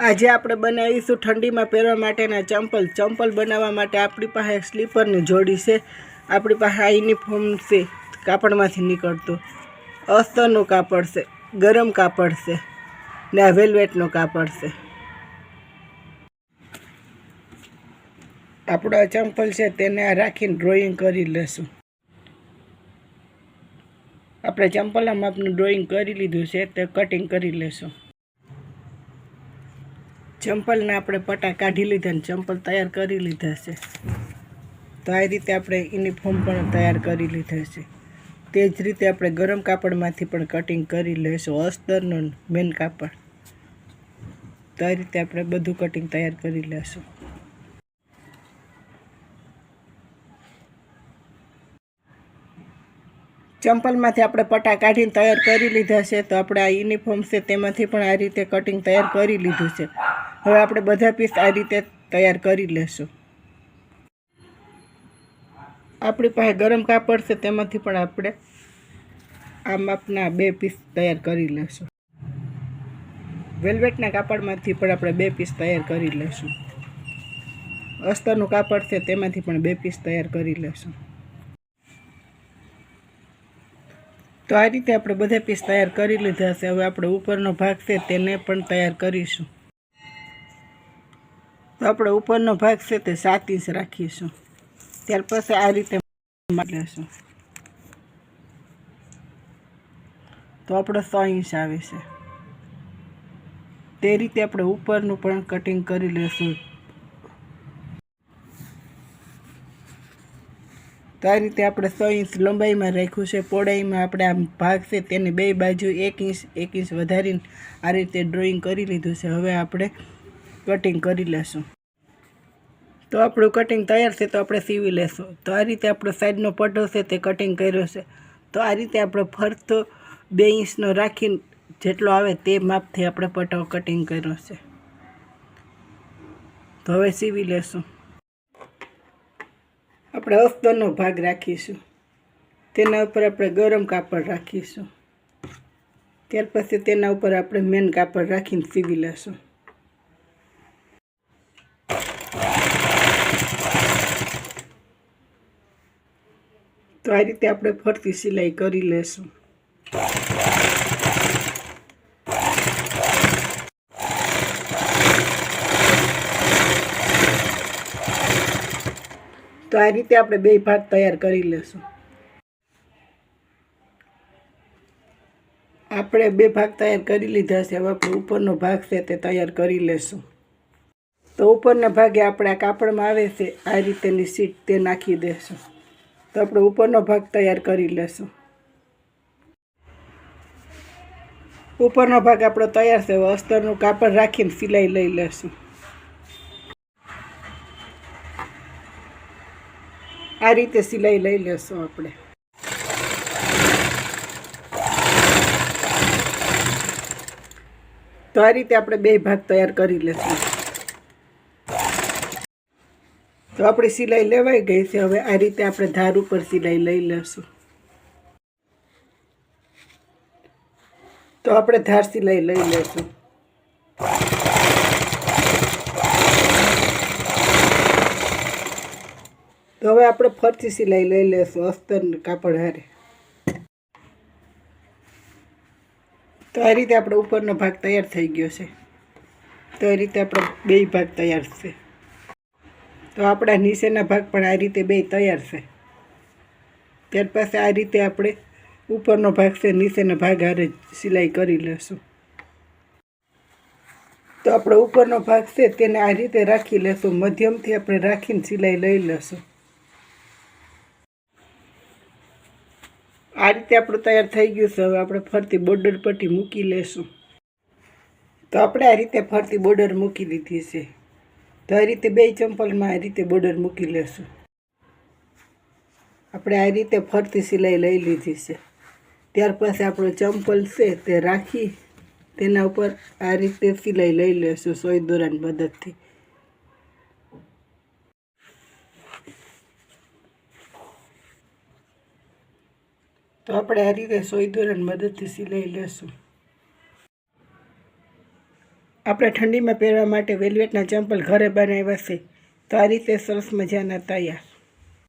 આજે આપણે બનાવીશું ઠંડીમાં પહેરવા માટેના ચંપલ. ચંપલ બનાવવા માટે આપણી પાસે સ્લીપરની જોડી છે. આપણી પાસે આ યુનિફોર્મ છે, કાપડમાંથી નીકળતો અસ્તરનું કાપડ છે, ગરમ કાપડ છે ને આ વેલ્વેટનું કાપડ છે. આપણો આ ચંપલ છે તેને આ રાખીને ડ્રોઈંગ કરી લેશું. આપણે ચંપલના માપનું ડ્રોઈંગ કરી લીધું છે, તે કટિંગ કરી લેશું. ચંપલના આપણે પટ્ટા કાઢી લીધા અને ચંપલ તૈયાર કરી લીધા છે. તો આ રીતે આપણે યુનિફોર્મ પણ તૈયાર કરી લીધા છે. તે જ રીતે આપણે ગરમ કાપડમાંથી પણ કટિંગ કરી લઈશું, અસ્તરનું મેન કાપડ. તો આ રીતે આપણે બધું કટિંગ તૈયાર કરી લઈશું. ચંપલમાંથી આપણે પટ્ટા કાઢીને તૈયાર કરી લીધા છે. તો આપણે આ યુનિફોર્મ છે તેમાંથી પણ આ રીતે કટિંગ તૈયાર કરી લીધું છે. હવે આપણે બધા પીસ આ રીતે તૈયાર કરી લેશું. આપણી પાસે ગરમ કાપડ છે તેમાંથી પણ આપણે આ માપના 2 પીસ તૈયાર કરી લેશું. વેલ્વેટના કાપડમાંથી પણ આપણે 2 પીસ તૈયાર કરી લેશું. અસ્તરનું કાપડ છે તેમાંથી પણ 2 પીસ તૈયાર કરી લેશું. તો આ રીતે આપણે બધા પીસ તૈયાર કરી લીધા છે. હવે આપણે ઉપરનો ભાગ છે તેને પણ તૈયાર કરીશું. તો આપણે ઉપરનો ભાગ છે તે 7 ઇંચ રાખીશું. ત્યાર પછી આ રીતે લેશું. તો આપણો 6 ઇંચ આવે છે. તે રીતે આપણે ઉપરનું પણ કટિંગ કરી લેશું. તો આ રીતે આપણે 6 ઇંચ લંબાઈમાં રાખ્યું છે. પહોળાઈમાં આપણે આ ભાગ છે તેની 2 બાજુ 1 ઇંચ વધારીને આ રીતે ડ્રોઈંગ કરી લીધું છે. હવે આપણે કટિંગ કરી લેશું. તો આપણું કટિંગ તૈયાર છે. તો આપણે સીવી લેશું. તો આ રીતે આપણો સાઈડનો પટ્ટો છે તે કટિંગ કર્યો છે. તો આ રીતે આપણે ફરતો 2 ઇંચનો રાખીને જેટલો આવે તે માપથી આપણે પટ્ટો કટિંગ કર્યો છે. તો હવે સીવી લેશું. આપણે અસ્તરનો ભાગ રાખીશું. તેના ઉપર આપણે ગરમ કાપડ રાખીશું. ત્યાર પછી તેના ઉપર આપણે મેન કાપડ રાખીને સીવી લેશું. તો આ રીતે આપણે ફરતી સિલાઈ કરી લેશું. તો આ રીતે આપણે 2 ભાગ તૈયાર કરી લેશું. આપણે 2 ભાગ તૈયાર કરી લીધા છે. હવે આપણે ઉપરનો ભાગ છે તે તૈયાર કરી લેશું. તો ઉપરના ભાગે આપણે આ કાપડમાં આવે છે આ રીતેની સીટ તે નાખી દેશું. તો આપણે ઉપરનો ભાગ તૈયાર કરી લેશું. ઉપરનો ભાગ આપણો તૈયાર છે. હવે અસ્તરનું કાપડ રાખીને સિલાઈ લઈ લેશું. આ રીતે સિલાઈ લઈ લેશું આપણે. તો આ રીતે આપણે 2 ભાગ તૈયાર કરી લેશું. તો આપણી સિલાઈ લેવાઈ ગઈ છે. હવે આ રીતે આપણે ધાર ઉપર સિલાઈ લઈ લેશું. તો આપણે ધાર સિલાઈ લઈ લેશું. તો હવે આપણે ફરતી સિલાઈ લઈ લેશું અસ્તર કાપડ હારે. તો આ રીતે આપણો ઉપરનો ભાગ તૈયાર થઈ ગયો છે. તો આ રીતે આપણો 2 ભાગ તૈયાર છે. તો આપણા નીચેના ભાગ પણ આ રીતે 2 તૈયાર છે. ત્યાર પછી આ રીતે આપણે ઉપરનો ભાગ છે નીચેના ભાગ હારે સિલાઈ કરી લેશું. તો આપણો ઉપરનો ભાગ છે તેને આ રીતે રાખી લેશું. મધ્યમથી આપણે રાખીને સિલાઈ લઈ લેશું. આ રીતે આપણું તૈયાર થઈ ગયું છે. હવે આપણે ફરતી બોર્ડર પટ્ટી મૂકી લેશું. તો આપણે આ રીતે ફરતી બોર્ડર મૂકી દીધી છે. તો આ રીતે 2 ચંપલમાં આ રીતે બોર્ડર મૂકી લેશું. આપણે આ રીતે ફરતી સિલાઈ લઈ લીધી છે. ત્યાર પછી આપણો ચંપલ છે તે રાખી તેના ઉપર આ રીતે સિલાઈ લઈ લેશું સોય દોરાની મદદથી. તો આપણે આ રીતે સોય દોરાની મદદથી સિલાઈ લેશું. આપણે ઠંડીમાં પહેરવા માટે વેલ્વેટના ચંપલ ઘરે બનાવ્યા છે. તો આ રીતે સરસ મજાના તૈયાર.